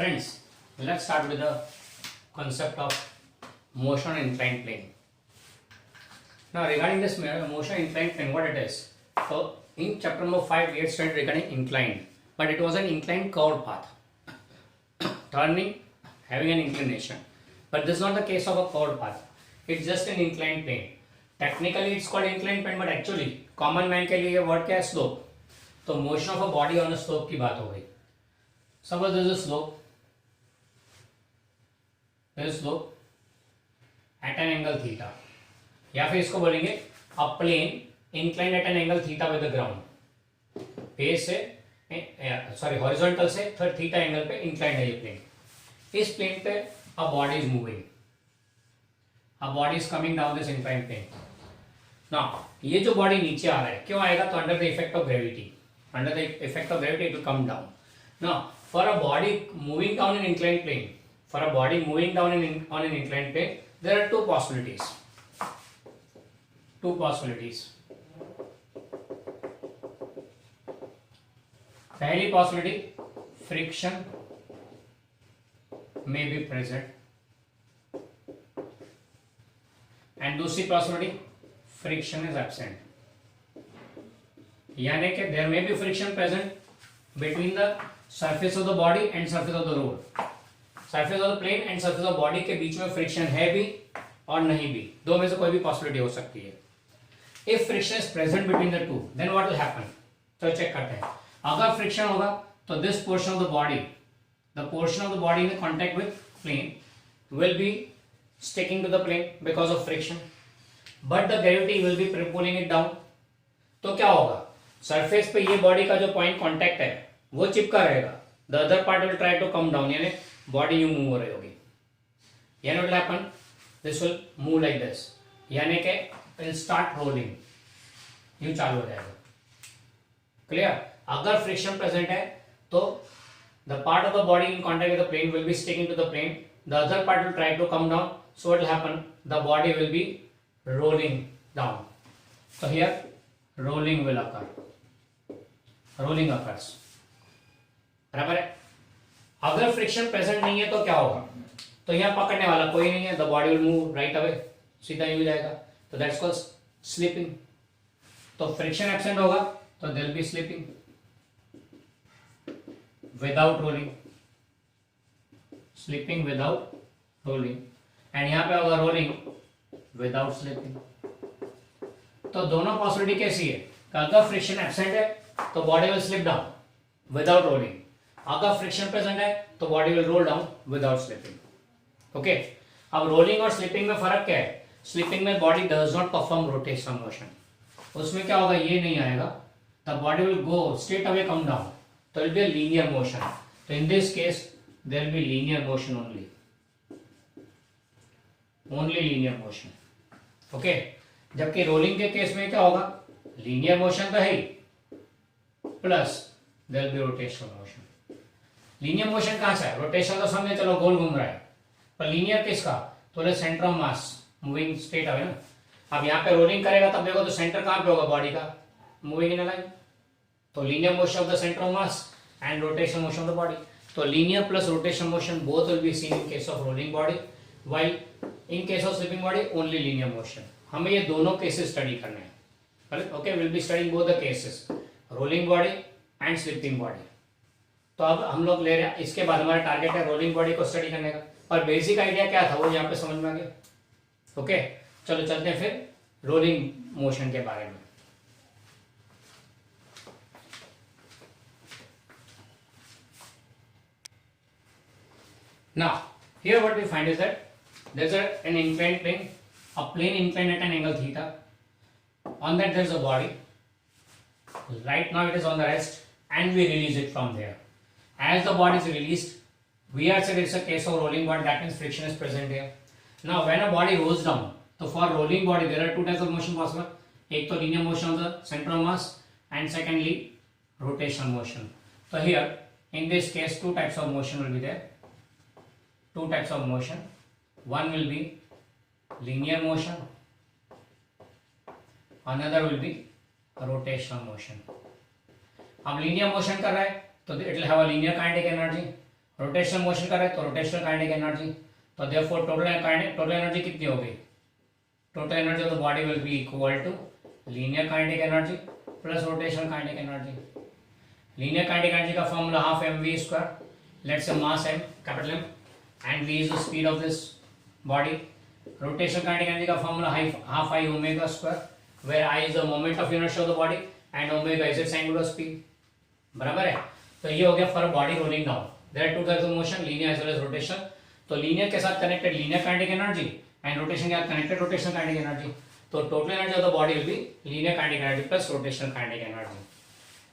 Friends, let's start with the concept of motion inclined plane. Now, regarding this motion inclined plane, what it is? So, in chapter number 5, we had studied regarding inclined, but it was an inclined curved path, turning, having an inclination. But this is not the case of a curved path. It's just an inclined plane. Technically, it's called inclined plane, but actually, common man के लिए ये word क्या है? Slope. तो motion of a body on a slope की बात हो गई. Suppose there is a slope. There is slope at an angle theta. या फिर इसको बोलेंगे a plane inclined at an angle theta with the ground. Base से हॉरिजॉन्टल से फिर थीटा एंगल पे इंक्लाइंड है ये प्लेन. इस प्लेन पे a body is moving. A body is coming down this inclined plane. Now ये जो बॉडी नीचे आ रहा है क्यों आएगा? तो under the effect of gravity. Under the effect of gravity it will come down. Now for a body moving down in inclined plane, for a body moving down on an inclined plane, there are two possibilities. पहली possibility, friction may be present, and दूसरी possibility, friction is absent. यानी कि there may be friction present between the surface of the body and surface of the road. Surface of the plane and surface of body के बीच में friction है भी और नहीं भी, दो में से कोई भी पॉसिबिलिटी हो सकती है. If friction is present between the two, then what will happen? तो चेक करते हैं. अगर फ्रिक्शन होगा तो this portion of the body, the portion of the body in contact with plane will be sticking to the plane because of friction, but the gravity will be pulling it down. तो क्या होगा? Surface पे ये body का जो point contact है वो चिपका रहेगा, the other part will try to come down, यानी बॉडी यूं मूव हो रही होगी. यानी what will happen? This will move like this, यानी कि विल स्टार्ट रोलिंग, यूं चालू हो जाएगा. क्लियर? अगर फ्रिक्शन प्रेजेंट है तो the part of the body in contact with the plane will be sticking to the plane, the other part will try to come down, so what will happen? The body will be rolling down. So here rolling will occur. Rolling occurs. बराबर है. अगर friction present नहीं है तो क्या होगा? तो यहाँ पकड़ने वाला कोई नहीं है, the body will move right away, सीधा यूं जाएगा. तो दैट्स कॉल्ड स्लिपिंग. तो फ्रिक्शन एब्सेंट होगा तो there will be slipping without rolling, slipping without rolling, and यहाँ पे होगा रोलिंग विदाउट स्लिपिंग. तो दोनों पॉसिबिलिटी कैसी है? अगर फ्रिक्शन एब्सेंट है तो body will slip down without rolling, अगर फ्रिक्शन प्रेजेंट है तो body will roll down without slipping. Okay, अब रोलिंग और स्लिपिंग में फर्क क्या है? स्लिपिंग में body does not perform rotational motion. उसमें क्या होगा? ये नहीं आएगा, the body will go straight away come down, तो it will be linear motion. तो in this case there will be linear motion only linear motion. Okay, जबकि rolling के केस में क्या होगा? लीनियर मोशन तो है ही, plus there will be rotational motion. Linear motion कहां से है? रोटेशन तो समझे, चलो गोल घूम रहा है, पर लीनियर किसका? तो centre of mass moving straight away ना. अब यहाँ पे रोलिंग करेगा तब देखो तो सेंटर कहां पे होगा बॉडी का? Moving in a line. तो linear motion of the centre of mass and rotation motion of the body. तो linear plus rotation motion both will be seen in case of rolling body, while in case of slipping body only linear motion. हमें ये दोनों cases study करने हैं. Okay, will be studying both the cases, rolling body and slipping body. तो अब हम लोग ले रहे हैं, इसके बाद हमारा टारगेट है रोलिंग बॉडी को स्टडी करने का. और बेसिक आइडिया क्या था वो यहाँ पे समझ में आ गया. ओके, चलो चलते हैं फिर रोलिंग मोशन के बारे में. Now here what we find is that there's an inclined plane, a plane inclined at an angle theta. On that there's a body. Right now it is on the rest and we release it from there. As the body is released, we are said it's a case of rolling body, that means friction is present here. Now when a body rolls down, so for rolling body there are two types of motion possible. एक तो linear motion of the center of mass and secondly rotational motion. So here in this case two types of motion will be there. Two types of motion. One will be linear motion, another will be rotational motion. अब linear motion कर रहा है तो it will have a linear kinetic energy. Rotational motion कर रहे हैं तो rotational kinetic energy, तो देयरफॉर टोटल एनर्जी कितनी होगी, total energy of the body will be equal to linear kinetic energy plus rotational kinetic energy. Linear kinetic energy का formula half M we square, let's say mass M capital M and V is the speed of this body. Rotational kinetic energy का formula half I omega square, where I is the moment of inertia of the body and omega is its angular speed. बराबर है, तो ये हो गया for body rolling down. There are two types of motion, linear as well as rotation. तो linear के साथ connected linear kinetic energy and rotation के साथ कनेक्टेड रोटेशनल काइनेटिक एनर्जी। तो total energy of the body will be linear kinetic energy plus rotational kinetic energy.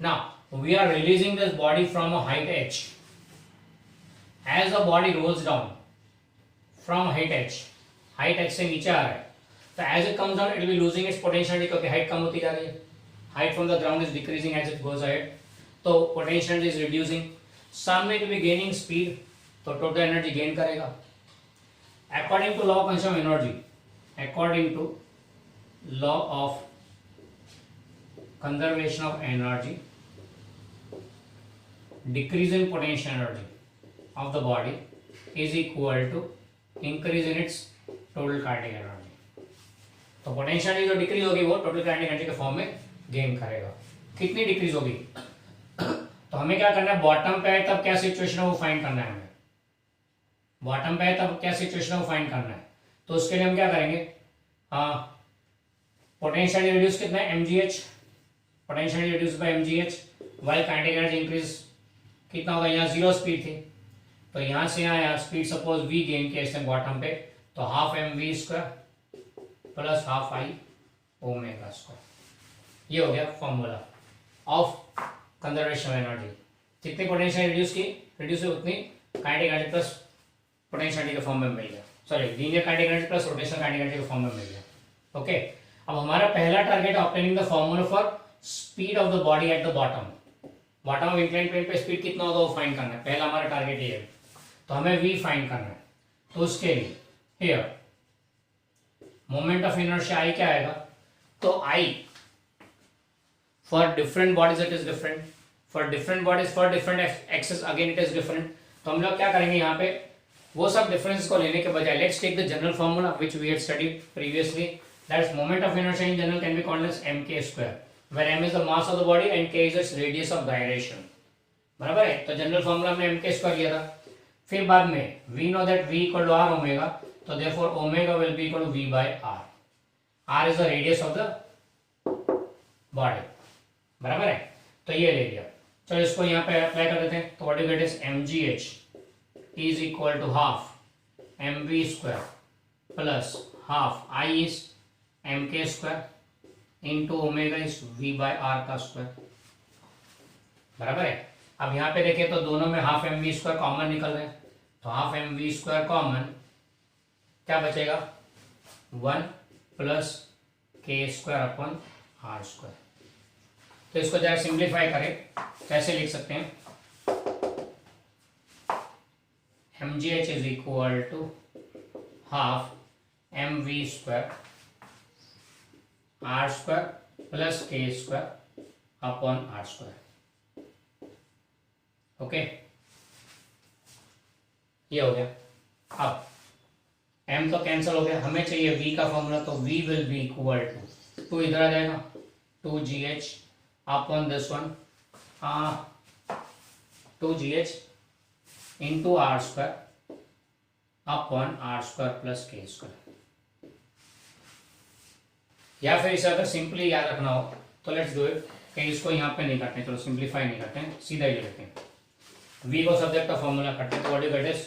Now we are releasing this body from a height h. As the body rolls down from height h से नीचे आ रहा है, तो as it comes down it will be losing its potentiality क्योंकि height कम होती जा रही है, height from the ground is decreasing as it goes ahead, तो potentiality is reducing, सामने it will be gaining speed, तो total energy gain करेगा। According to law of conservation of energy, according to law of conservation of energy, decrease in potential energy of the body is equal to increase in its total kinetic energy। तो potential जो decrease होगी वो total kinetic energy के form में gain करेगा। कितनी decrease होगी, तो हमें क्या करना है, बॉटम पे है तब क्या सिचुएशन है वो फाइंड करना है हमें। बॉटम पे है तब क्या सिचुएशन है वो फाइंड करना है, तो उसके लिए हम क्या करेंगे, पोटेंशियल रिड्यूस कितना है mgh, potential reduce by mgh, while kinetic energy increase कितना होगा, यहाँ जीरो स्पीड थी तो यहां से यहाँ स्पीड सपोज v गेन किया इसने बॉटम पे, तो half M we square plus half I omega square. ये हो गया फॉर्मूला ऑफ कंजर्वेशन एनर्जी। जितनी पोटेंशियल रिड्यूस हुई उतनी kinetic energy plus potential energy के फॉर्म में मिल गया, sorry linear kinetic energy plus rotational kinetic energy के फॉर्म में मिल गया। ओके, अब हमारा पहला target obtaining the formula for speed of the body at the bottom. Bottom of incline plane पे स्पीड कितना होगा वो फाइंड करना है, पहला हमारा टारगेट ये है, तो हमें v फाइंड करना है। तो उसके लिए here moment of inertia i क्या आएगा, तो i for different bodies it is different, for different bodies for different axes again it is different. तो हम लोग क्या करेंगे यहाँ पे, वो सब डिफरेंस को लेने के बजाय let's take the general formula which we had studied previously, that is moment of inertia in general can be called as mk square, where m is the mass of the body and k is its radius of gyration. बराबर है, तो general formula हमने mk square लिया था। फिर बाद में we know that v equal to r omega, तो therefore omega will be equal to v by r. r is the radius of the body. बराबर है, तो ये ले लिया। चलो इसको यहाँ पे अप्लाई कर देते हैं, तो what you get is mgh is equal to half mv square plus half I is mk square into omega is v by r का स्क्वायर। बराबर है, अब यहाँ पे देखें तो दोनों में half M we square common निकल रहे हैं, तो half M we square common क्या बचेगा, 1 प्लस के स्क्वायर अपन आर स्क्वायर। तो इसको जरा सिंप्लीफाई करें, कैसे लिख सकते हैं, M G H is equal to half M we square R square plus के square upon are square. Okay, ये हो गया। अब m तो कैंसिल हो गया, हमें चाहिए v का फॉर्मूला, तो v will be equal to 2 इधर आ जाएगा 2gh upon this one 2gh into r square upon are square plus के स्क्वायर। या फिर इसे अगर सिंपली याद रखना हो तो लेट्स डू इट, कहीं इसको यहाँ पे नहीं करते, चलो सिंप्लीफाई नहीं करते हैं, सीधा ही ले लेते हैं। v को सब्जेक्ट का फॉर्मूला करते हैं, तो what you get is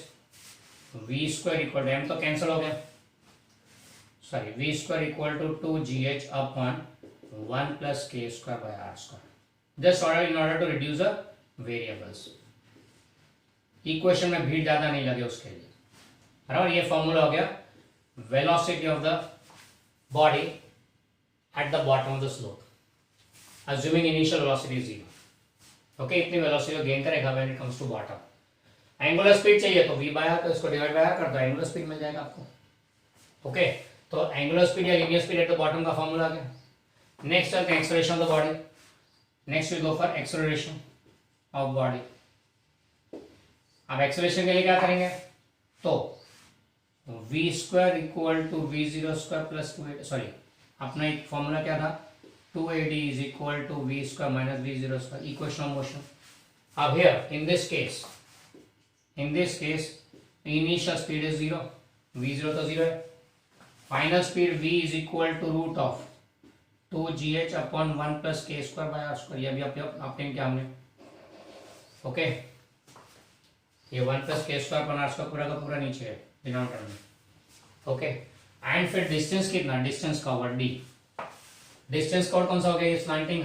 v square equal to m तो कैंसिल हो गया, sorry v square equal to 2gh upon 1 plus के square by are square, just in order to reduce the variables. Equation में भीड़ ज्यादा नहीं लगे उसके लिए, बराबर। ये फॉर्मूला हो गया velocity of the body at the bottom of the slope assuming initial velocity is 0। Okay, इतनी वेलोसिटी को गेन करेगा when it comes to bottom. Angular speed चाहिए तो v बाय r, तो इसको डिवाइड बाय r कर दो, एंगुलर स्पीड मिल जाएगा आपको। ओके, तो एंगुलर स्पीड या linear speed at the bottom का फॉर्मूला आ गया। नेक्स्ट है acceleration of the body, next we go for acceleration of body. अब एक्सेलरेशन के लिए क्या करेंगे, तो v square equal to V zero square plus two, sorry अपना एक फॉर्मूला क्या था, 2ad is equal to we square minus V zero square, equation of motion. अब here in this case initial speed is 0, v0 तो 0 है, final speed v is equal to root of 2gh upon 1 plus के square by are square. ये अभी आपने क्या हमने, okay ये 1 प्लस के स्क्वायर अपॉन आर स्क्वायर पूरा का पूरा नीचे है डिनोमिनेटर में, ओके. एंड फिर डिस्टेंस कितना, distance covered d, distance covered कौन सा हो गया, ये स्लैंटिंग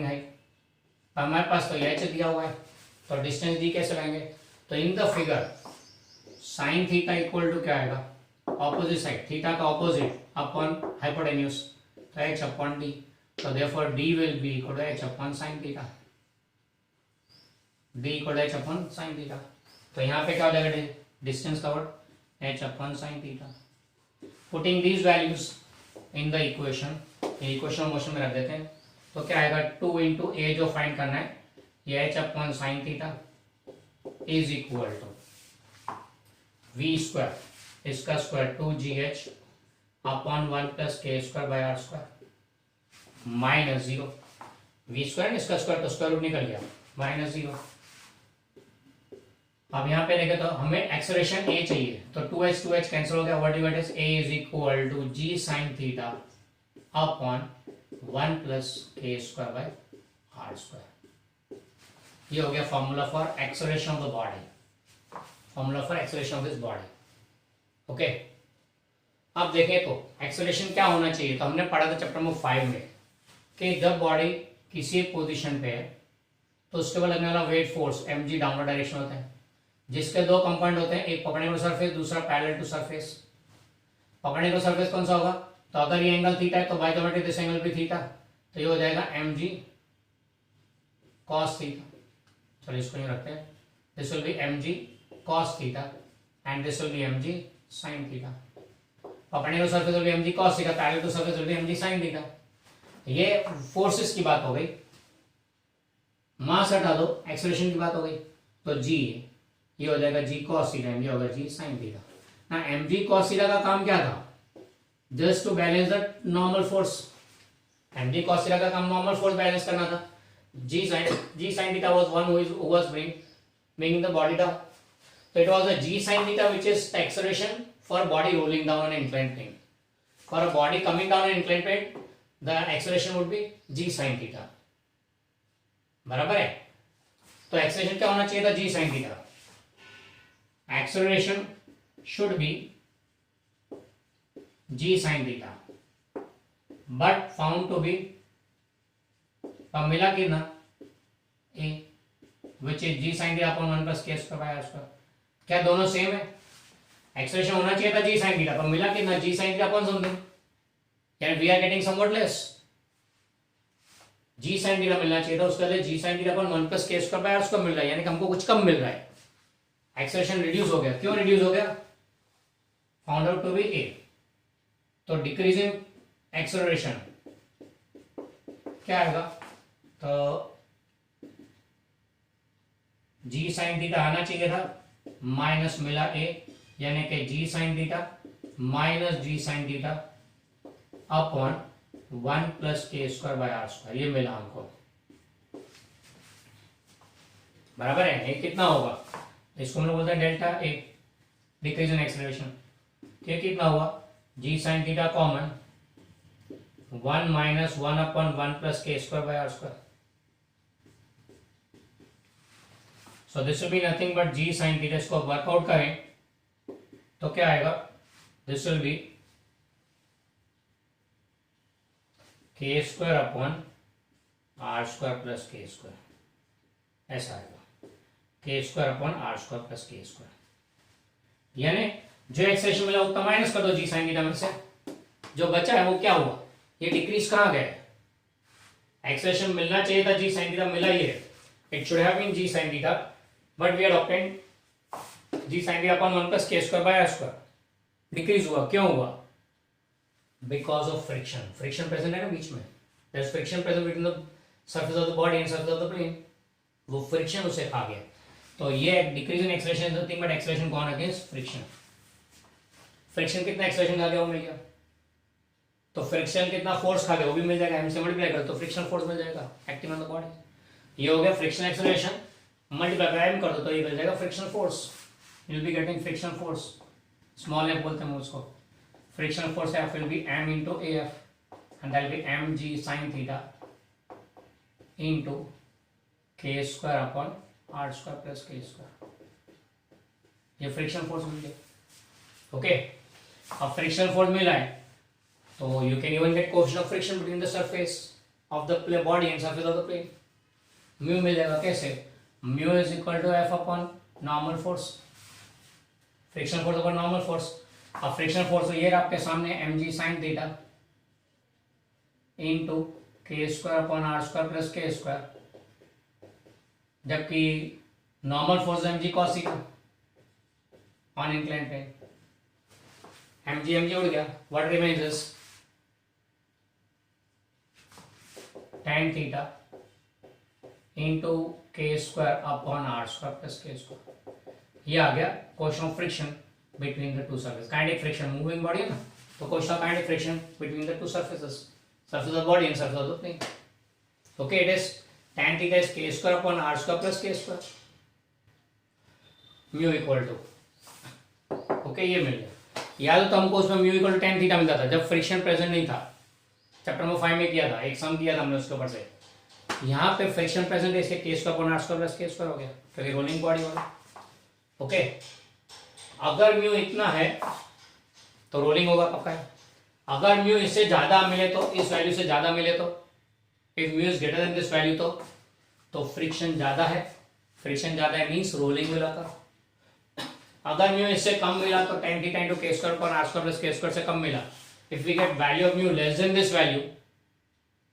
हाइट. हमारे पास तो h दिया हुआ है, तो डिस्टेंस d कैसे लेंगे, तो in the figure sine theta equal to क्या आएगा, ऑपोजिट साइड थीटा का ऑपोजिट अपॉन हाइपोटेन्यूज, तो h अपॉन d, तो therefore d will be equal to h upon sine theta, d equal to h upon sine theta. तो यहाँ पे क्या हो जाएगा, distance covered h upon sine theta. Putting these values in the equation, ये equation of motion में रख देते हैं, तो क्या आएगा 2 इंटू ए जो फाइंड करना है, ये h upon sine theta is equal to we square इसका स्क्वायर 2gh अपॉन 1 प्लस के square by are square minus 0, v square इसका स्क्वायर तो स्क्वायर रूट निकल गया, माइनस 0. अब यहाँ पे देखें तो हमें एक्सेलरेशन a चाहिए, तो 2h कैंसिल हो गया, what you get is a is equal to g sin theta upon 1 plus के स्क्वायर बाय आर स्क्वायर. ये हो गया formula for acceleration of the body, formula for acceleration of this body, okay. अब देखें तो acceleration क्या होना चाहिए, तो हमने पढ़ा था चैप्टर नंबर 5 में कि जब बॉडी किसी एक पोजीशन पे है तो उसके ऊपर लगने वाला weight force mg downward direction होता है, जिसके दो कंपोनेंट होते हैं, एक पकड़ने को सरफेस, दूसरा पैरेलल टू सरफेस. पकड़ने को सरफेस कौन सा होगा, तो अगर ये एंगल थीटा है तो बाय ज्योमेट्री दिस एंगल भी थीटा, तो ये हो जाएगा mg cos थीटा. चलिए इसको यूं रखते हैं, this will be mg cos theta and this will be mg sin theta. पकड़ने को surface will be mg cos theta, parallel to surface will be mg sin theta. ये फोर्सेस की बात हो गई, मास हटा दो, एक्सेलरेशन की बात हो गई, तो g ये हो जाएगा g cos थीटा, ये होगा g sin थीटा. ना mg cos थीटा का काम क्या था, just to balance the normal force. mg cos theta का काम नॉर्मल फोर्स बैलेंस करना था. g sin theta was one who was bringing the body down. So it was a g sin theta which is the acceleration for body rolling down an inclined plane. For a body coming down an inclined plane, the acceleration would be g sin theta. बराबर है. तो acceleration क्या होना चाहिए था, g sin theta. Acceleration should be g sin theta, but found to be अब मिला कितना a, which is g sin theta upon 1 plus k square by r square. क्या दोनों सेम है, एक्सेलरेशन होना चाहिए था g sin theta, पर मिला कितना g sin theta upon something, यानी we are getting somewhat less. g sin theta मिलना चाहिए था, उसके लिए g sin theta upon 1 plus k square by r square मिल रहा है, यानी कि हमको कुछ कम मिल रहा है. एक्सेलरेशन रिड्यूस हो गया, क्यों रिड्यूस हो गया, found out to be a. तो डिक्रीजिंग एक्सेलरेशन क्या आएगा, तो g sin थीटा आना चाहिए था, माइनस मिला a, यानी कि g sin theta minus g sin theta upon 1 plus के स्क्वायर बाय आर स्क्वायर, ये मिला हमको. बराबर है, ये कितना होगा, इसको हम लोग बोलते हैं delta a, decrease in acceleration. ये कितना हुआ, g sin theta common 1 minus 1 upon 1 plus के square by are square. So this will be nothing but g sin theta. इसको वर्कआउट करें तो क्या आएगा, this will be K square upon are square plus के स्क्वायर, ऐसा आएगा, K square upon are square plus के स्क्वायर. यानी जो एक्सेलरेशन मिला उतना माइनस कर दो जी साइन थीटा में से, जो बचा है वो क्या हुआ, ये डिक्रीज कहाँ गया, एक्सेलरेशन मिलना चाहिए था जी साइन थीटा, मिला ये, it should have been G sine theta, but we are obtained G sine theta upon 1 plus के square by are square. Decrease हुआ, क्यों हुआ, because of friction. Friction present है ना बीच में, there is friction present between the surface of the body and surface of the plane. वो friction उसे खा गया। तो ये decrease in acceleration is nothing but acceleration gone against friction. Friction कितना एक्सेलरेशन खा गया वो मिल गया, तो फ्रिक्शन कितना फोर्स खा गया वो भी मिल जाएगा, एम से मल्टीप्लाई कर तो फ्रिक्शन फोर्स मिल जाएगा एक्टिंग ऑन द बॉडी। ये हो गया फ्रिक्शन एक्सेलरेशन, मल्टीप्लाई एम कर दो तो ये मिल जाएगा friction force. You will be getting friction force, small F बोलते हैं उसको। Friction force F will be M into A F and that will be M G sine theta into K square upon are square plus के square. ये friction force मिल गया। Okay, अब friction force मिला है तो you can even get coefficient of friction between the surface of the body and surface of the plane. Mu मिल जाएगा कैसे, mu is equal to F upon normal force, friction force upon normal force। अब friction force ये रहा आपके सामने mg sin theta into k square upon r square plus k square, जबकि normal force mg cos theta on inclined plane। mg उड़ गया, what remains is tan theta into k square upon r square plus k square। ये आ गया coefficient of friction between the to surface. Kinetic friction, moving body है ना, तो coefficient of kinetic friction between the to surfaces, surface of body and surface of the plane। Okay, it is tan theta is k square upon r square plus k square, mu equal to, okay, ये मिल गया। याद तो हमको उसमें mu equal to tan theta मिलता था जब friction present नहीं था, चैप्टर नंबर 5 में किया था, एक सम किया था हमने उसके ऊपर से। यहाँ पे फ्रिक्शन प्रेजेंट है इसके k square upon are square plus के स्क्वायर हो गया क्योंकि रोलिंग बॉडी वाला। ओके, अगर म्यू इतना है तो रोलिंग होगा पक्का है, अगर म्यू इससे ज्यादा मिले तो, इस वैल्यू से ज्यादा मिले तो, if mu is greater than this value तो फ्रिक्शन ज्यादा है, फ्रिक्शन ज्यादा है मींस रोलिंग विल अकर। अगर म्यू इससे कम मिला तो tan theta into k square upon r square plus k square से कम मिला, if we get value of mu less than this value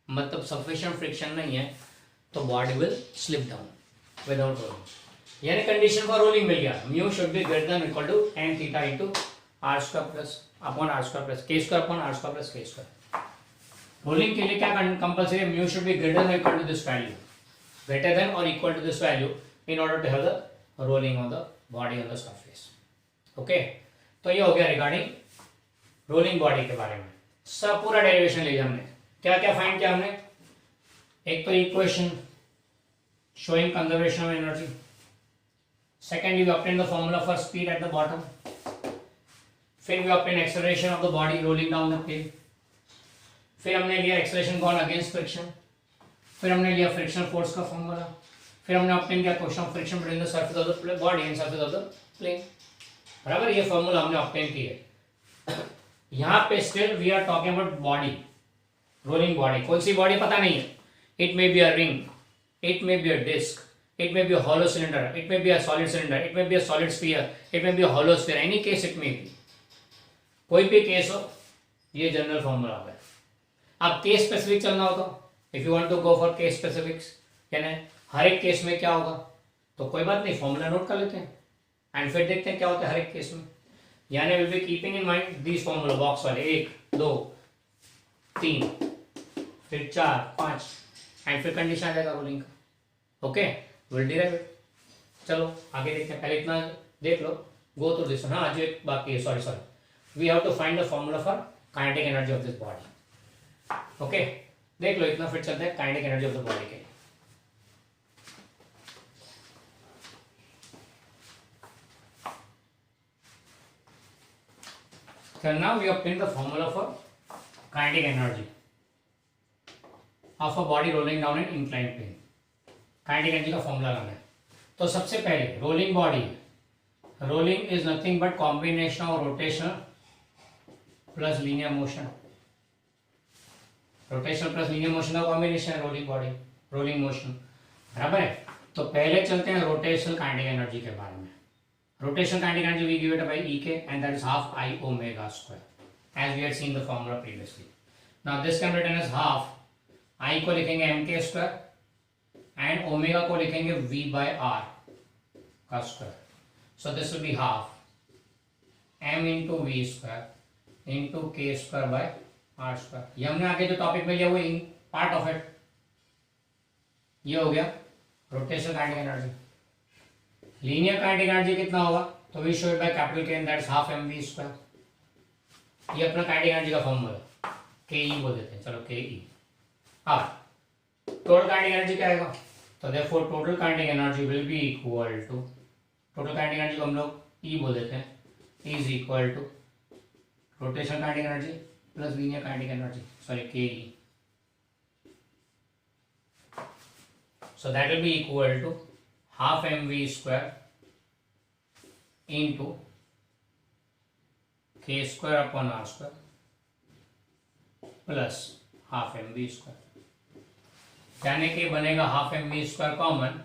मतलब सफिशिएंट फ्रिक्शन नहीं है तो body will slip down without rolling. यानी कंडीशन फॉर रोलिंग मिल गया, mu should be greater than equal to tan theta into r square plus upon r square plus k square upon r square plus k square. Rolling के लिए क्या compulsory है, mu should be greater than equal to this value, greater than और equal to this value in order to have the rolling on the body on the surface. Okay, तो ये हो गया regarding rolling body के बारे में। सब पूरा डेरिवेशन लिया हमने, क्या क्या फाइंड किया हमने, एक तो equation showing conservation of energy, second we obtain the formula for speed at the bottom, फिर we obtain acceleration of the body rolling down the plane, फिर हमने लिया एक्सेलरेशन गॉन अगेंस्ट फ्रिक्शन, फिर हमने लिया फ्रिक्शन फोर्स का formula, फिर हमने ऑब्टेन किया coefficient of friction between the surface of the body and surface of the plane. बराबर, ये फार्मूला हमने ऑब्टेन किया। यहाँ पे still we are talking about body, rolling body. कौन सी बॉडी पता नहीं है, it may be a ring, it may be a disc, it may be a hollow cylinder, it may be a solid cylinder, it may be a solid sphere, it may be a hollow sphere, any case it may B, कोई भी case हो, ये general formula है। अब case specific चलना हो तो if you want to go for case specifics, यानी हर एक केस में क्या होगा, तो कोई बात नहीं, फॉर्मूला नोट कर लेते हैं एंड फिर देखते हैं क्या होता है हर एक केस में। यानी will be keeping in mind this formula box वाले 1 2 3 फिर 4 5 एंड फिर कंडीशन आ जाएगा रोलिंग का। Okay, will derive it. चलो आगे देखते हैं, पहले इतना देख लो, गो थ्रू दिस। हाँ, जो एक बाकी है, sorry we have to find the formula for kinetic energy of this body. Okay, देख लो इतना, फिर चलते हैं kinetic energy of the body के। So now we obtain the formula for kinetic energy of a body rolling down an inclined plane। kinetic energy का formula लाना है। तो सबसे पहले rolling body, rolling is nothing but combination of rotation plus linear motion, rotation plus linear motion का combination है rolling body, rolling motion. बराबर है, तो पहले चलते हैं रोटेशनल काइनेटिक एनर्जी के बारे में। Rotation kinetic energy we give it by EK and that is half I omega square as we had seen the formula previously. Now this can be written as half I को लिखेंगे mk square and omega को लिखेंगे v by r का square. So this will be half m into v square into k square by r square। ये हमने आगे जो topic में लिया वो पार्ट ऑफ इट, ये हो गया rotational kinetic energy. Linear kinetic energy कितना होगा, तो we show it by capital K, that's half mv square. ये अपना काइनेटिक एनर्जी का फॉर्मूला के ई बोल देते हैं, चलो के ई। अब टोटल काइनेटिक एनर्जी क्या आएगा, तो therefore total kinetic energy will be equal to, total kinetic energy को हम लोग ई बोल देते हैं, is equal to rotational kinetic energy plus linear kinetic energy, sorry K E. So that will be equal to half mv square into k square upon r square plus half mv square, यानी कि बनेगा half mv square common,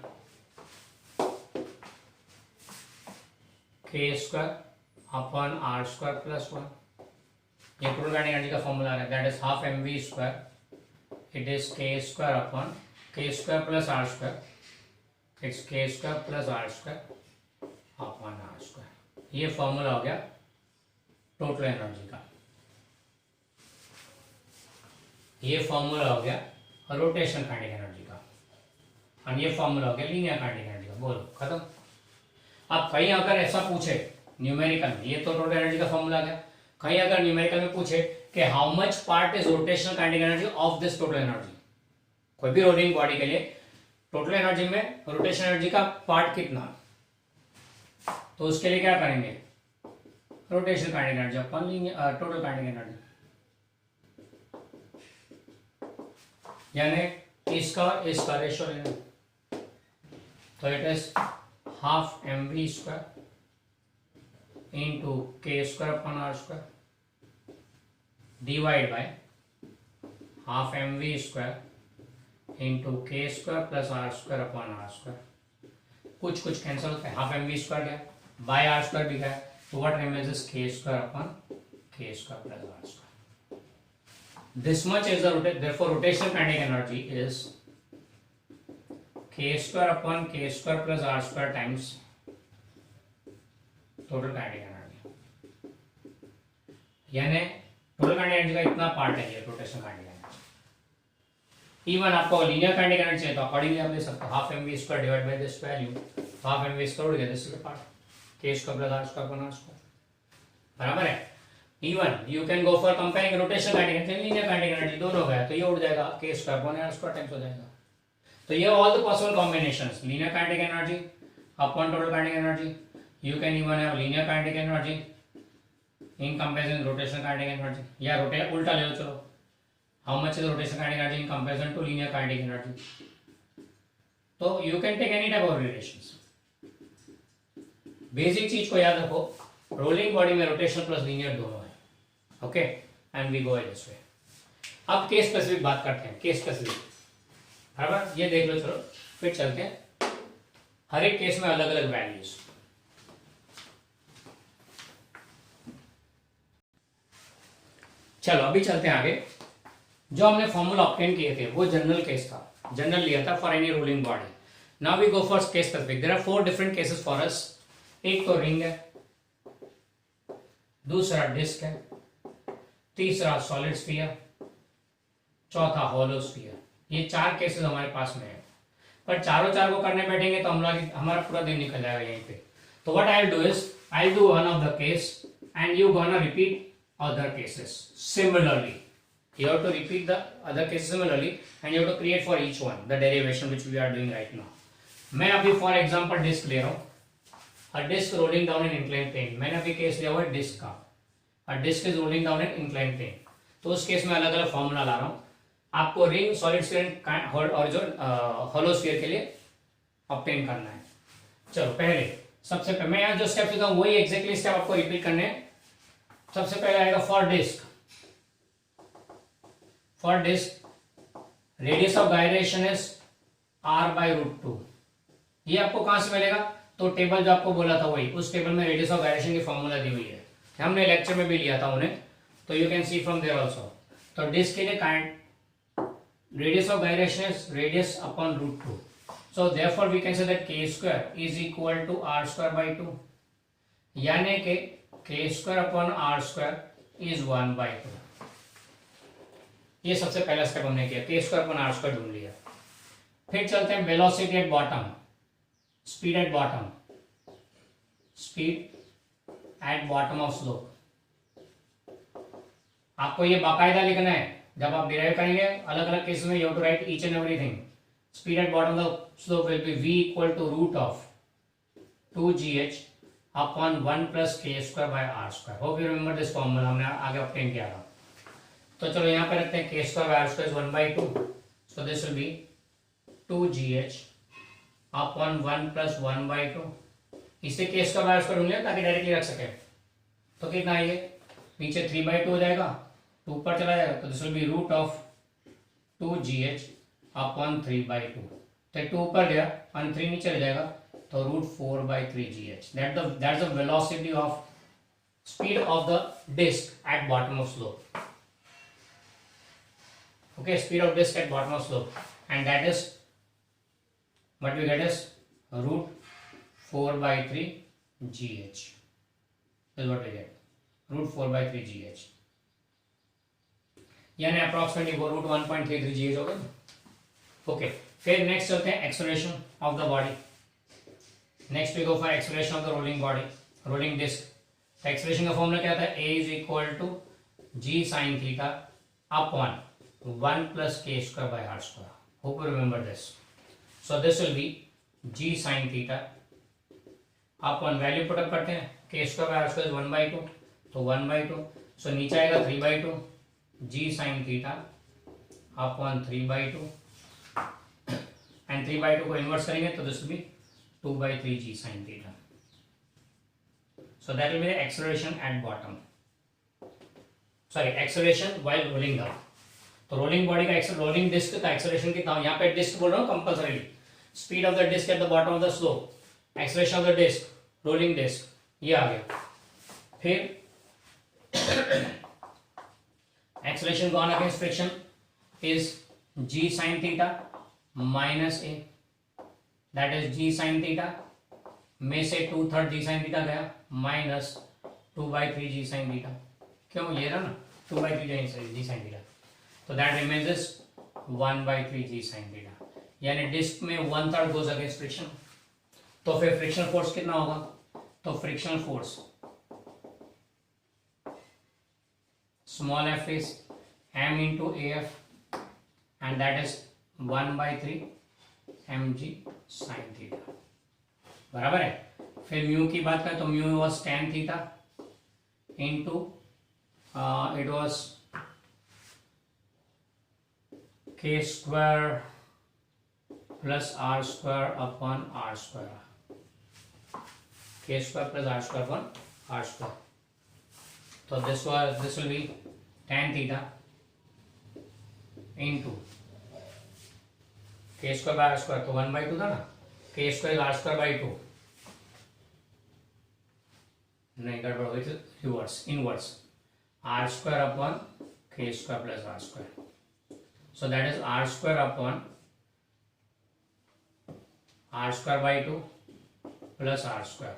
k square upon r square plus 1। ये total kinetic energy का formula है, that is half mv square, it is k square upon k square plus r square, it's k square plus r square upon r square. ये formula हो गया total energy का, ये formula हो गया rotation kinetic energy का, और ये फॉर्मूला हो गया लीनियर काइनेटिक एनर्जी का। बोलो खत्म। अब कहीं अगर ऐसा पूछे न्यूमेरिकल में, ये तो टोटल एनर्जी का फॉर्मूला गया, कहीं अगर न्यूमेरिकल में पूछे कि how much part is rotational kinetic energy of this total energy, कोई भी रोलिंग बॉडी के लिए टोटल एनर्जी में रोटेशन एनर्जी का पार्ट कितना, तो उसके लिए क्या करेंगे, rotation kinetic energy upon total kinetic energy, यानी इसका रेशियो लेना, तो it is half mv square into K square upon r square divide by half mv square into K square plus r square upon r square. कुछ कुछ cancel होता है, half mv square गया bye r square भी गया, तो what remains is k square upon k square plus r square. This much is the therefore rotational kinetic energy is k square upon k square plus r square times total kinetic energy, यानी total kinetic energy का इतना part है ये rotational kinetic energy। Even आपको linear kinetic energy चाहिए तो accordingly आप ले सकते हो, half mv square divide by this value, half mv square उड़ गया, this is the part k square plus r square upon r square, बराबर है। Even you can go for comparing rotational kinetic energy linear kinetic energy, दोनों गया तो ये उड़ जाएगा, k square upon r square times हो जाएगा। तो ये all the possible combinations, linear kinetic energy upon total kinetic energy, you can even have linear kinetic energy in comparison rotational kinetic energy, या रोटेट उल्टा ले लो, चलो how much is rotational kinetic energy in comparison to linear kinetic energy, तो you can take any type of relations. Basic चीज को याद रखो, रोलिंग बॉडी में रोटेशनल प्लस लीनियर दोनों है, okay, and we go this way. अब case specific बात करते हैं, केस स्पेसिफिक, बराबर, ये देख लो, चलो फिर चलते हैं, हर एक केस में अलग अलग वैल्यूज। चलो अभी चलते हैं आगे। जो हमने फॉर्मूला ऑब्टेन किए थे वो जनरल केस था, जनरल लिया था for any rolling body. Now we go for case specific. There are 4 different cases for us. एक तो रिंग है, दूसरा डिस्क है, तीसरा सॉलिड स्फीयर, चौथा हॉलो स्फीयर। ये 4 केसेस हमारे पास में है, पर चारों चार को करने बैठेंगे तो हमारा पूरा दिन निकल जाएगा यहीं पे। तो what I will do is I do one of the case and you gonna repeat other cases similarly. You have to repeat the other cases similarly and you have to create for each one the derivation which we are doing right now. मैं अभी for example disc ले रहा हूँ, a disk rolling down in inclined plane। मैंने अभी case लिया हुआ है डिस्क का, a disk is rolling down in inclined plane। तो उस केस में अलग अलग फॉर्मूला ला रहा हूँ, आपको रिंग, सॉलिड स्फीयर और जो होलो स्फीयर के लिए ऑब्टेन करना है। चलो पहले सबसे पहले मैं यहाँ जो स्टेप लिखा हूँ वही एग्जैक्टली स्टेप आपको रिपीट करने हैं। सबसे पहले आएगा for disc, for disc radius of gyration is r/√2। ये आपको कहां से मिलेगा, तो टेबल जो आपको बोला था वही, उस टेबल में रेडियस ऑफ गायरेशन की फॉर्मूला दी हुई है, हमने लेक्चर में भी लिया था उन्हें, तो you can see from there also. तो डिस्क के लिए kind radius of gyration is radius upon √2, so therefore we can say that k² is equal to r²/2, यानी कि k² अपॉन r² इज 1/2। ये सबसे पहला स्टेप हमने किया, k² अपॉन r² ढूंढ लिया। फिर चलते हैं velocity at bottom, speed at bottom, speed at bottom of slope. आपको ये बाकायदा लिखना है, जब आप डिराइव करेंगे अलग अलग केस में you have to write each and everything. Speed at bottom of slope will be v equal to root of 2gh upon 1 plus k square by r square. Hope you remember this formula, हमने आगे obtain किया था। तो चलो यहाँ पे रखते हैं k square by r square is 1/2, so this will B 2gh upon 1 plus 1/2। इसे k square by r square ढूंढ ताकि डायरेक्टली रख सके। तो कितना है ये, नीचे 3/2 हो जाएगा, 2 ऊपर चला जाएगा, तो this will be root of 2gh upon 3/2। तो 2 ऊपर गया और 3 नीचे रह जाएगा, तो root 4/3gh। That's the velocity of speed of the disc at bottom of slope. Okay, speed of disc at bottom of slope, and that is what we get is root 4/3gh is what we get, root 4/3gh, यानी approximately वो root 1.33gh होगा। Okay, फिर next चलते हैं acceleration of the body. Next we go for acceleration of the rolling body, rolling disc. Acceleration का formula क्या था, a is equal to g sin theta upon 1 plus k square by r square. Hope you remember this. So this will be g sin theta upon value put up करते हैं, k square by r square 1/2, तो 1/2, so नीचे आएगा 3/2 g sin theta upon 3/2, and 3/2 को inverse करेंगे तो this will be 2/3g sin theta. So that will be the acceleration at bottom, sorry acceleration while rolling down. तो rolling body का rolling disc का acceleration कितना हो, यहाँ पे डिस्क बोल रहा हूँ compulsory, speed of the disc at the bottom of the slope, acceleration of the disc, rolling disc, ये आ गया। फिर acceleration on against friction is g sin theta minus a, that is g sin theta में से 2/3 g sin theta गया minus 2/3 g sin theta. क्यों, ये रहा ना 2/3 g sin थीटा, तो that remains is 1/3 g sin theta, यानी disc में 1/3 गोज अगेंस्ट फ्रिक्शन। तो फिर फ्रिक्शनल फोर्स कितना होगा, तो frictional force small f is m into af and that is 1/3 mg sin theta, बराबर है। फिर म्यू की बात करें तो mu was tan theta into it was k square plus r square upon r square, k square plus r square upon r square. तो this will be tan theta into k square by r square, तो 1/2 था ना, k square r square by 2, नहीं गड़बड़ हुई थी, reverse inverse, r square upon k square plus r square, so that is r square upon r square by 2 plus r square.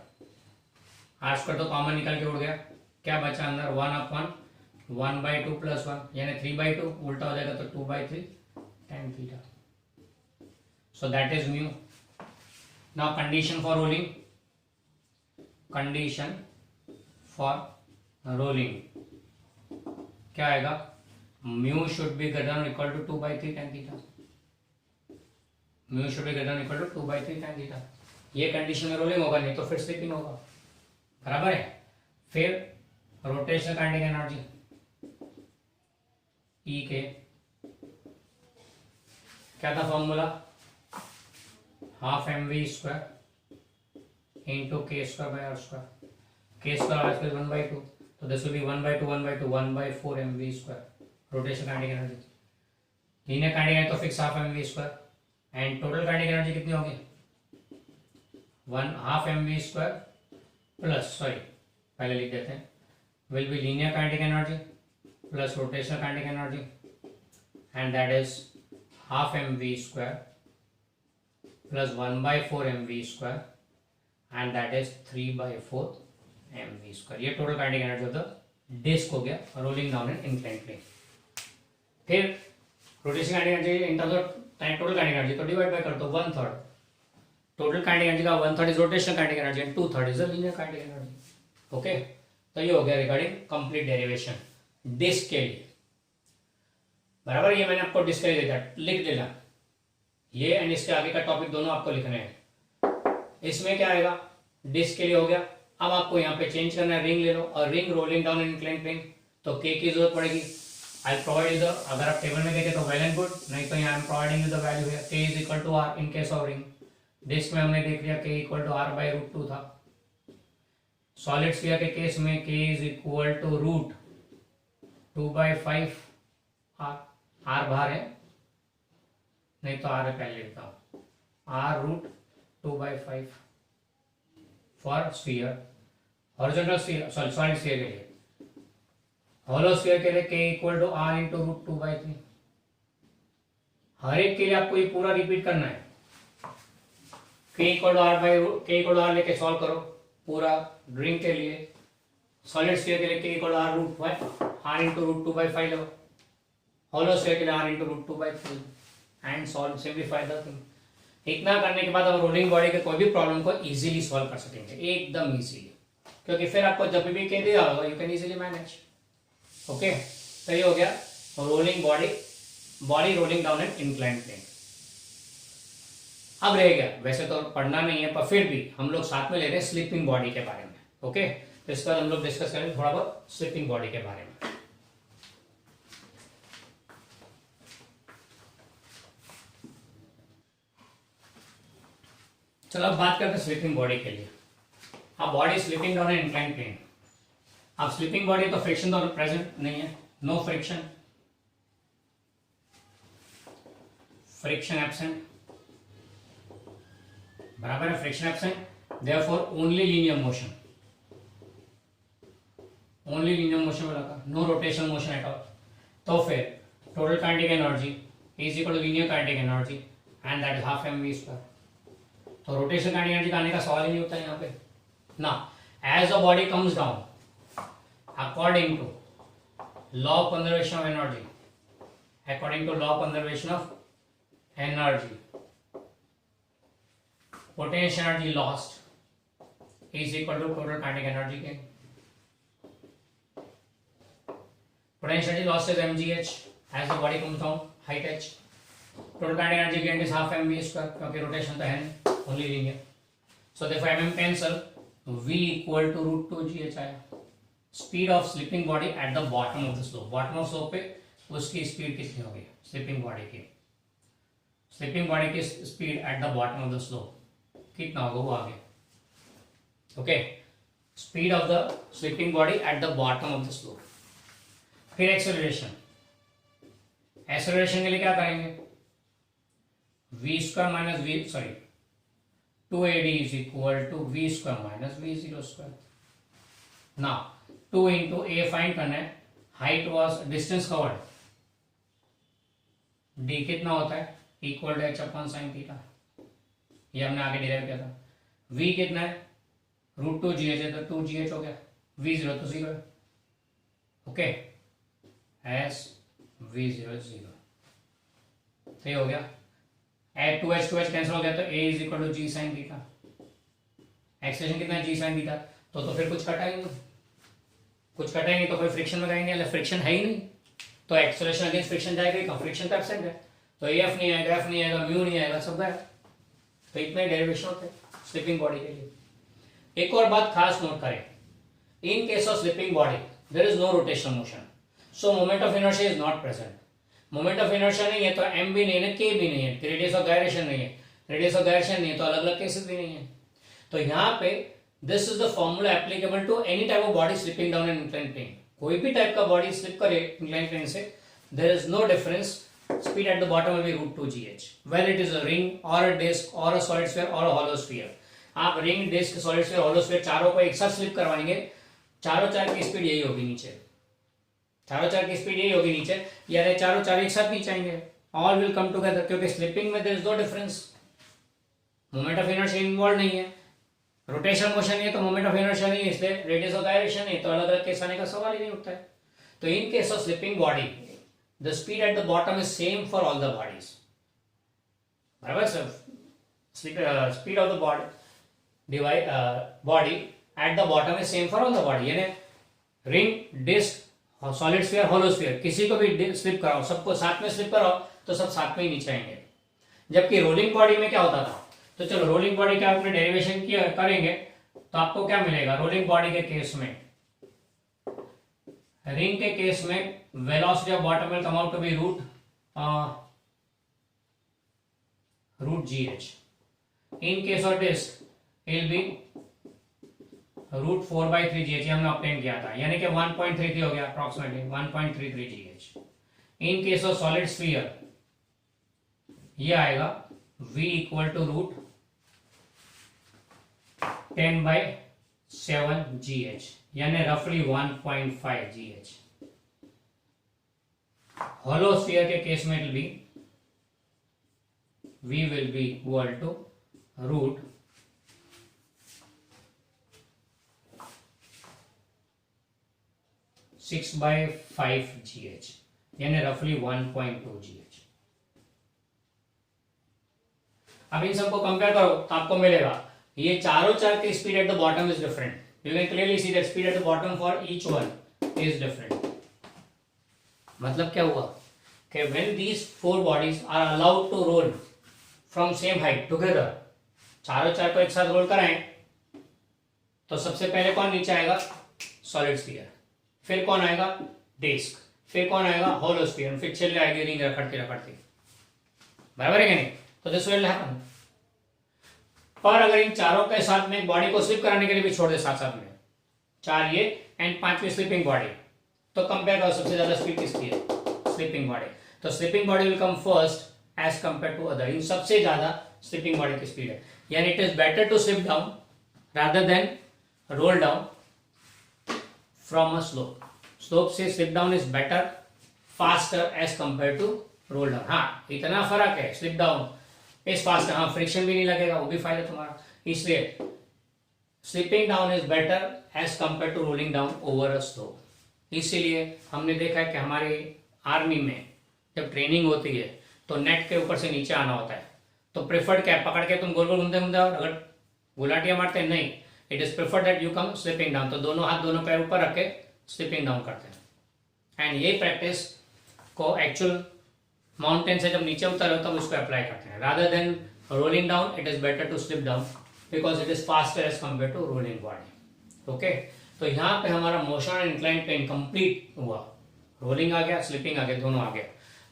r square तो common निकल के उड़ गया, क्या बचा अंदर, 1 अपॉन 1/2 प्लस 1, यानी 3/2, उल्टा हो जाएगा तो 2/3 tan theta. So that is mu. Now condition for rolling, condition for rolling क्या आएगा, mu should be greater than equal to 2/3 tan theta, mu should be greater than equal to 2/3 tan theta. ये condition में rolling होगा, नहीं तो फिर slipping होगा, बराबर है। फिर रोटेशनल काइनेटिक एनर्जी ई के क्या था formula, half mv square into K square by are square, K square R square 1/2, तो this will be 1/2 1/2 1/4 mv square rotational kinetic energy. Linear kinetic energy तो fix half mv square, and total kinetic energy कितनी होगी, 1 half mv square plus, sorry पहले लिख देते हैं, will be linear kinetic energy plus rotational kinetic energy, and that is half mv square plus 1/4 mv square, and that is 3/4 mv square। ये total kinetic energy of the disk हो गया rolling down in inclined plane। फिर rotation kinetic energy in terms of total kinetic energy, तो divide by कर दो 1/3. Total kinetic energy का 1/3 is rotational kinetic energy and 2/3 is the linear kinetic energy. Okay, तो ये हो गया रिगार्डिंग कंप्लीट डेरिवेशन डिस्क के लिए. बराबर, ये मैंने आपको डिस्क के लिए दिया, लिख देना ये, एंड इसके आगे का टॉपिक दोनों आपको लिखने हैं. इसमें क्या आएगा, डिस्क के लिए हो गया. अब आपको यहाँ पे चेंज करना है, रिंग ले लो, और ring rolling down in inclined plane, तो के की जरूरत पड़ेगी. आई प्रोवाइड द, अगर आप टेबल में देखे तो वेल एंड गुड, नहीं तो यहाँ I am providing you the value है. K is equal to R in case of ring. Disc में हमने देख लिया K equal to R by root 2 था. सॉलिड स्फीयर के केस में K is equal to root 2/5 R. R बाहर है, नहीं तो आर पहले लिखता हूं, R root 2/5 for sphere. Horizontal sphere, sorry solid sphere के लिए. हॉलो स्फीयर के लिए K equal to R into root 2/3. हर एक के लिए आपको ये पूरा रिपीट करना है. के इक्वल टू आर बाई के इक्वल टू आर लेके सॉल्व करो पूरा रिंग के लिए. सॉलिड स्फीयर के लिए K equal to R root R into root 2/5 लो. हॉलो स्फीयर के लिए R into root 2/3 and solve, simplify the thing. इतना करने के बाद आप रोलिंग बॉडी के कोई भी प्रॉब्लम को इजीली सॉल्व कर सकेंगे, एकदम इजीली, क्योंकि फिर आपको जब भी कह दिया होगा you can easily manage. Okay, तो ये हो गया rolling body, body rolling down an inclined plane. अब रह गया, वैसे तो पढ़ना नहीं है पर फिर भी हम लोग साथ में ले रहे हैं स्लीपिंग बॉडी के बारे में. ओके, तो इसका हम लोग डिस्कस करेंगे थोड़ा बहुत स्लीपिंग बॉडी के बारे में. चलो अब बात करते हैं स्लीपिंग बॉडी के लिए. अब body slipping down an inclined plane. अब स्लीपिंग बॉडी तो फ्रिक्शन तो प्रेजेंट नहीं है, नो फ्रिक्शन, फ्रिक्शन एब्सेंट. बराबर है, friction absent, therefore only linear motion. Only linear motion बोला था, no rotation motion at all. तो फिर total kinetic energy is equal to linear kinetic energy and that is half mv². तो rotation kinetic energy का आने का सवाल ही नहीं होता यहाँ पे ना. As the body comes down according to law of conservation of energy, according to law of conservation of energy, potential energy lost is equal to total kinetic energy gain. Potential energy lost is mgh as the body comes down, height h. Total kinetic energy gained is half mv², क्योंकि rotation तो है नहीं, only linear. So therefore mm cancel, v equal to root 2 gh आया. Speed of slipping body at the bottom of the slope. Bottom of slope पे उसकी speed कितनी होगी slipping body की? स्लीपिंग बॉडी की speed at the bottom of the slope कितना होगा वो आगे. Okay, speed of the slipping body at the bottom of the slope. फिर एक्सेलरेशन. एक्सेलरेशन के लिए क्या करेंगे? v² minus v, sorry 2ad is equal to v² minus v0². Now 2 into A find करना है. Height was distance covered, D कितना होता है equal to h upon sine theta. ये हमने आगे डिराइव किया था. v कितना है रूट 2 gh है, तो 2 gh हो गया. v0 तो 0 है. Okay, S v0 0. तो ये हो गया. एट 2h कैंसिल हो गया, तो a is equal to g sine theta. Expression कितना है g साइन थीटा. तो फिर कुछ कटाएंगे, कुछ कटेंगे तो फिर फ्रिक्शन लगाएंगे, या फ्रिक्शन है ही नहीं तो एक्सेलरेशन अगेंस्ट फ्रिक्शन जाएगा. कम फ्रिक्शन तो एब्सेंट है, तो एफ नहीं आएगा, एफ नहीं आएगा, म्यू नहीं आएगा, सब है. तो इतने डेरिवेशन होते हैं स्लीपिंग बॉडी के लिए. एक और बात खास नोट करें, in case of slipping body there is no rotational motion, so moment of inertia is not present. Moment of inertia नहीं है तो एम भी नहीं है, के भी नहीं है, रेडियस ऑफ गायरेशन नहीं है, रेडियस ऑफ गायरेशन नहीं है तो अलग अलग केसेस भी नहीं है. तो यहाँ पे this is the formula applicable to any type of body slipping down an inclined plane. कोई भी टाइप का बॉडी स्लिप करे इंक्लाइंड प्लेन से, there is no difference. Speed at the bottom will be root 2 gh, whether it is a ring और a disc और a solid sphere और a hollow sphere. आप ring, disc, solid sphere, hollow sphere चारों को एक साथ slip करवाएंगे, चारों चार की स्पीड यही होगी नीचे. चारों चार की स्पीड यही होगी नीचे, यानी चारों चार एक साथ नीचे आएंगे. ऑल विल कम टुगेदर, क्योंकि स्लिपिंग में there is no difference. Moment of inertia involve नहीं है, रोटेशन मोशन नहीं है तो मोमेंट ऑफ इनर्शिया नहीं है, इसलिए रेडियस ऑफ गायरेशन नहीं, तो अलग अलग केस आने का सवाल ही नहीं उठता है. तो in case of slipping body the speed at the bottom is same for all the bodies. बराबर sir, speed of the body at the bottom is same for all the body, यानी ring, disc, solid sphere, hollow sphere, किसी को भी slip कराओ, सबको साथ में slip कराओ तो सब साथ में ही नीचे आएंगे। जबकि रोलिंग बॉडी में क्या होता था, तो चलो रोलिंग बॉडी का आपने डेरिवेशन किया करेंगे तो आपको क्या मिलेगा। रोलिंग बॉडी के केस में, रिंग के केस में velocity of bottom will come out to be root GH। In case of disc it will be root 4/3 GH, हमने ऑब्टेन किया था, यानी कि 1.33 हो गया, approximately 1.33 GH। In case of solid sphere ये आएगा V equal to root 10/7 GH, यानी रफली 1.5 GH। होलो स्फीयर के केस में it will be V will be equal to root 6/5 GH, यानी रफली 1.2 GH। अब इन सबको कंपेयर करो तो आपको मिलेगा ये चारों चार की speed at the bottom is different. You can clearly see that speed at the bottom for each one is different. मतलब क्या हुआ कि when these four bodies are allowed to roll from same height together, चारों चार को एक साथ role कराएं तो सबसे पहले कौन नीचे आएगा, सॉलिड स्फीयर, फिर कौन आएगा, डिस्क, फिर कौन आएगा, होलो स्फीयर, फिर चल आएगी रिंग रखड़ती रखड़ती। बराबर है क्या नहीं? तो दिस विल हैपन। पर अगर इन चारों के साथ में बॉडी को स्लिप कराने के लिए भी छोड़ दे साथ साथ में, चार ये एंड पांचवी स्लीपिंग बॉडी, तो कंपेयर करो सबसे ज्यादा स्पीड किसकी है, स्लीपिंग बॉडी। तो sleeping body will come first as compare to other. इन सबसे ज्यादा स्लीपिंग बॉडी की स्पीड है, यानी it is better to slip down rather than roll down from a slope. Slope से slip down is better, faster as compare to roll down. हाँ इतना फर्क है, स्लिप डाउन इज फास्टर, हाँ friction भी नहीं लगेगा, वो भी फायदा तुम्हारा। इसलिए slipping down is better as compare to rolling down over a slope. इसीलिए हमने देखा है कि हमारे आर्मी में जब ट्रेनिंग होती है तो नेट के ऊपर से नीचे आना होता है, तो प्रेफर्ड क्या पकड़ के तुम गोल गोल घूमते घूमते और अगर गुलाटियां मारते नहीं, it is preferred that you come slipping down. तो दोनों हाथ दोनों पैर ऊपर रख के स्लिपिंग डाउन करते हैं। एंड ये प्रैक्टिस को एक्चुअल माउंटेन से जब नीचे उतर हो तब उसको अप्लाई करते हैं। Rather than rolling down it is better to slip down because it is faster as compare to rolling body. Okay, तो यहाँ पे हमारा motion and incline plane complete हुआ, रोलिंग आ गया, स्लिपिंग आ गया, दोनों आ गया।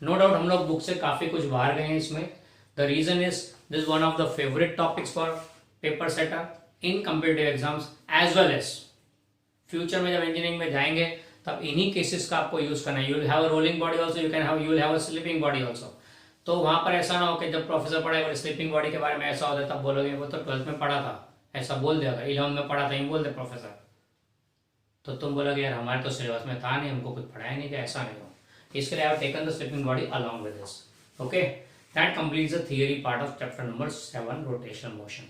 नो डाउट हम लोग बुक से काफी कुछ बाहर गए हैं इसमें। The reason is this one of the favourite topics for paper setter in competitive exams as well as future में जब इंजीनियरिंग में जाएंगे तब इन्हीं केसेस का आपको यूज करना है। You will have a rolling body also, you will have a sleeping body also. तो वहां पर ऐसा ना हो कि जब प्रोफेसर पढ़ाएगा स्लीपिंग बॉडी के बारे में ऐसा होता है तब बोलोगे वो तो 12th में पढ़ा था, ऐसा बोल दिया, 11th में पढ़ा था ही बोल दे प्रोफेसर, तो तुम बोलोगे यार हमारे तो सिलेबस में था नहीं, हमको कुछ पढ़ाया नहीं, ऐसा नहीं हो। इसके लिए I have taken the slipping body along with this. Okay, that completes the theory part of chapter number 7 rotational motion.